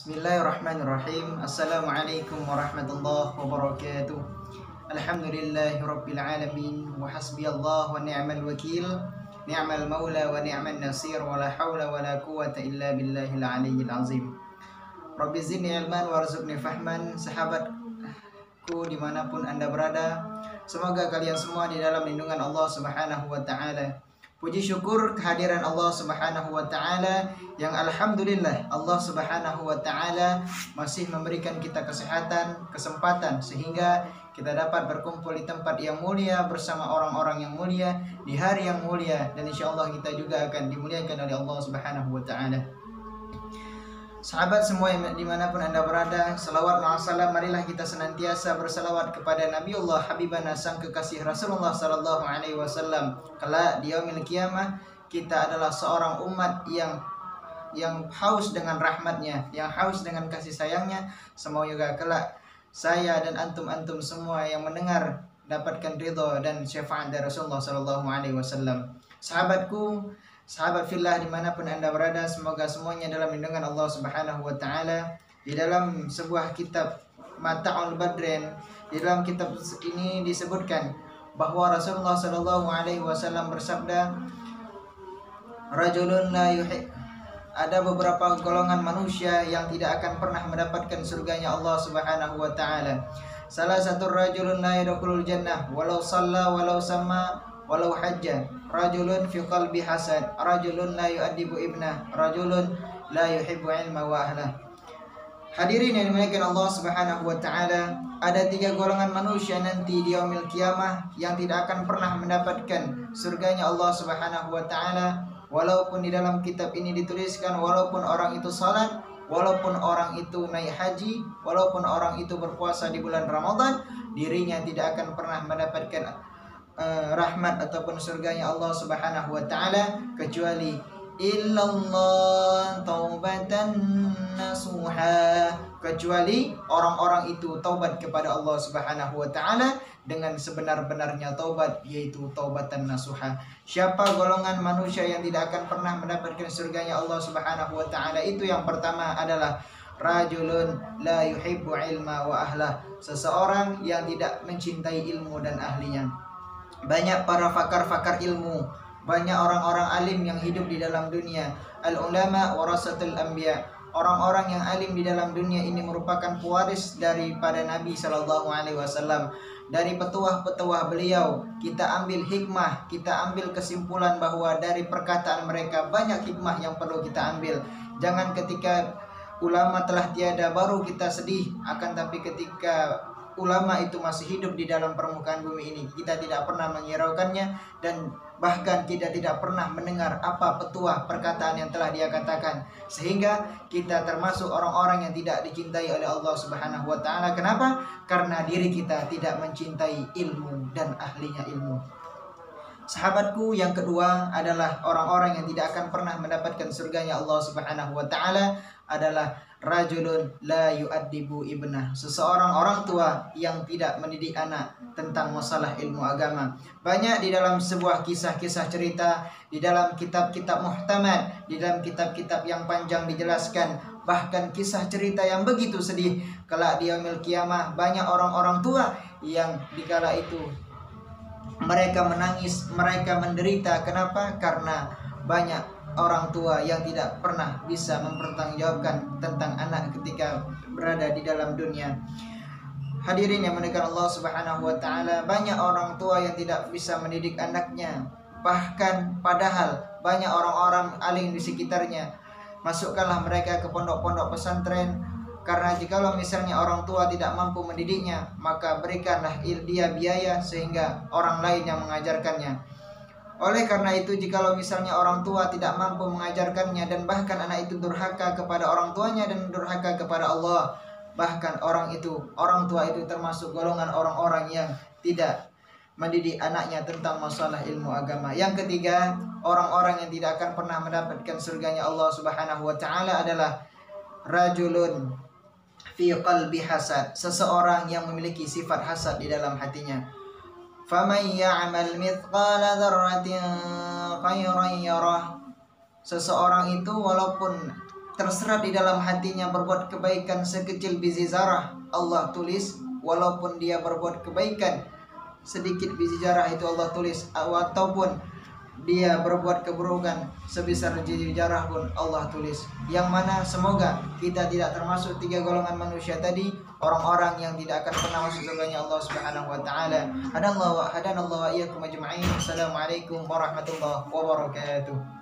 Bismillahirrahmanirrahim. Assalamualaikum warahmatullahi wabarakatuh. Alhamdulillahirabbil alamin wa hasbiyallahu wa ni'mal wakil. Ni'mal maula wa ni'man nasir wa la haula wa la quwwata illa billahil aliyyil azim. Rabbi zidni ilman warzuqni fahman. Sahabatku dimanapun Anda berada, semoga kalian semua di dalam lindungan Allah Subhanahu wa taala. Puji syukur kehadiran Allah Subhanahu wa taala yang alhamdulillah Allah Subhanahu wa taala masih memberikan kita kesehatan, kesempatan sehingga kita dapat berkumpul di tempat yang mulia bersama orang-orang yang mulia di hari yang mulia, dan insyaallah kita juga akan dimuliakan oleh Allah Subhanahu wa taala. Sahabat semua yang dimanapun Anda berada, salawat ma'asalam, marilah kita senantiasa bersalawat kepada Nabiullah Habibana sang kekasih Rasulullah sallallahu alaihi wasallam. Kelak di yaumil qiyamah kita adalah seorang umat yang haus dengan rahmatnya, yang haus dengan kasih sayangnya. Semoga kelak saya dan antum semua yang mendengar dapatkan ridha dan syafaat dari Rasulullah sallallahu alaihi wasallam. Sahabatku, sahabat fillah dimanapun Anda berada, semoga semuanya dalam lindungan Allah Subhanahu wa taala. Di dalam sebuah kitab Mata'ul Badrin, di dalam kitab ini disebutkan bahwa Rasulullah sallallahu alaihi wasallam bersabda, rajulun la yuhib, ada beberapa golongan manusia yang tidak akan pernah mendapatkan surganya Allah Subhanahu wa taala. Salah satu rajulun la yadkhulul jannah walau shalla walau sama walau hajja, rajulun fi qalbi hasad, rajulun la yu'addibu ibnah, rajulun la yuhibbu ilma wa ahlah. Hadirin yang dimuliakan Allah Subhanahu wa taala, ada 3 golongan manusia nanti di yaumil qiyamah yang tidak akan pernah mendapatkan surganya Allah Subhanahu wa taala, walaupun di dalam kitab ini dituliskan walaupun orang itu salat, walaupun orang itu naik haji, walaupun orang itu berpuasa di bulan Ramadan, dirinya tidak akan pernah mendapatkan rahmat ataupun surganya Allah Subhanahu wa taala kecuali illallah taubatan nasuha, kecuali orang-orang itu taubat kepada Allah Subhanahu wa taala dengan sebenar-benarnya taubat, yaitu taubatan nasuha. Siapa golongan manusia yang tidak akan pernah mendapatkan surganya Allah Subhanahu wa taala? Itu yang pertama adalah rajulun la yuhibbu ilma wa ahlah, seseorang yang tidak mencintai ilmu dan ahlinya. Banyak para fakar-fakar ilmu, banyak orang-orang alim yang hidup di dalam dunia. Al-ulama warasatul anbiya, orang-orang yang alim di dalam dunia ini merupakan pewaris daripada Nabi sallallahu alaihi wasallam. Dari petuah-petuah beliau kita ambil hikmah, kita ambil kesimpulan bahwa dari perkataan mereka banyak hikmah yang perlu kita ambil. Jangan ketika ulama telah tiada baru kita sedih, akan tapi ketika ulama itu masih hidup di dalam permukaan bumi ini, kita tidak pernah menghiraukannya, dan bahkan kita tidak pernah mendengar apa petuah perkataan yang telah dia katakan, sehingga kita termasuk orang-orang yang tidak dicintai oleh Allah Subhanahu wa taala. Kenapa? Karena diri kita tidak mencintai ilmu dan ahlinya ilmu. Sahabatku, yang kedua adalah orang-orang yang tidak akan pernah mendapatkan surganya Allah Subhanahu wa taala adalah rajulun la yu'addibu ibnah, seseorang orang tua yang tidak mendidik anak tentang masalah ilmu agama. Banyak di dalam sebuah kisah-kisah cerita, di dalam kitab-kitab muhtamad, di dalam kitab-kitab yang panjang dijelaskan, bahkan kisah cerita yang begitu sedih. Kelak di yaumil qiyamah banyak orang-orang tua yang dikala itu mereka menangis, mereka menderita. Kenapa? Karena banyak orang tua yang tidak pernah bisa mempertanggungjawabkan tentang anak ketika berada di dalam dunia. Hadirin yang dimuliakan Allah Subhanahu wa taala, banyak orang tua yang tidak bisa mendidik anaknya. Bahkan padahal banyak orang-orang alim di sekitarnya. Masukkanlah mereka ke pondok-pondok pesantren, karena jikalau misalnya orang tua tidak mampu mendidiknya, maka berikanlah dia biaya sehingga orang lain yang mengajarkannya. Oleh karena itu, jikalau misalnya orang tua tidak mampu mengajarkannya, dan bahkan anak itu durhaka kepada orang tuanya dan durhaka kepada Allah, bahkan orang tua itu termasuk golongan orang-orang yang tidak mendidik anaknya tentang masalah ilmu agama. Yang ketiga, orang-orang yang tidak akan pernah mendapatkan surganya Allah Subhanahu wa taala adalah rajulun fi qalbi hasad, seseorang yang memiliki sifat hasad di dalam hatinya. Faman ya'mal mithqala dzarratin khairan yarah, seseorang itu walaupun terserat di dalam hatinya berbuat kebaikan sekecil biji zarah, Allah tulis. Walaupun dia berbuat kebaikan sedikit biji zarah, itu Allah tulis. Ataupun dia berbuat keburukan sebesar biji zarah pun Allah tulis. Yang mana semoga kita tidak termasuk 3 golongan manusia tadi, orang-orang yang tidak akan pernah masuk surganya Allah Subhanahu wa taala. Hadanallahu wa iyyakum ajma'in. Assalamualaikum warahmatullahi wabarakatuh.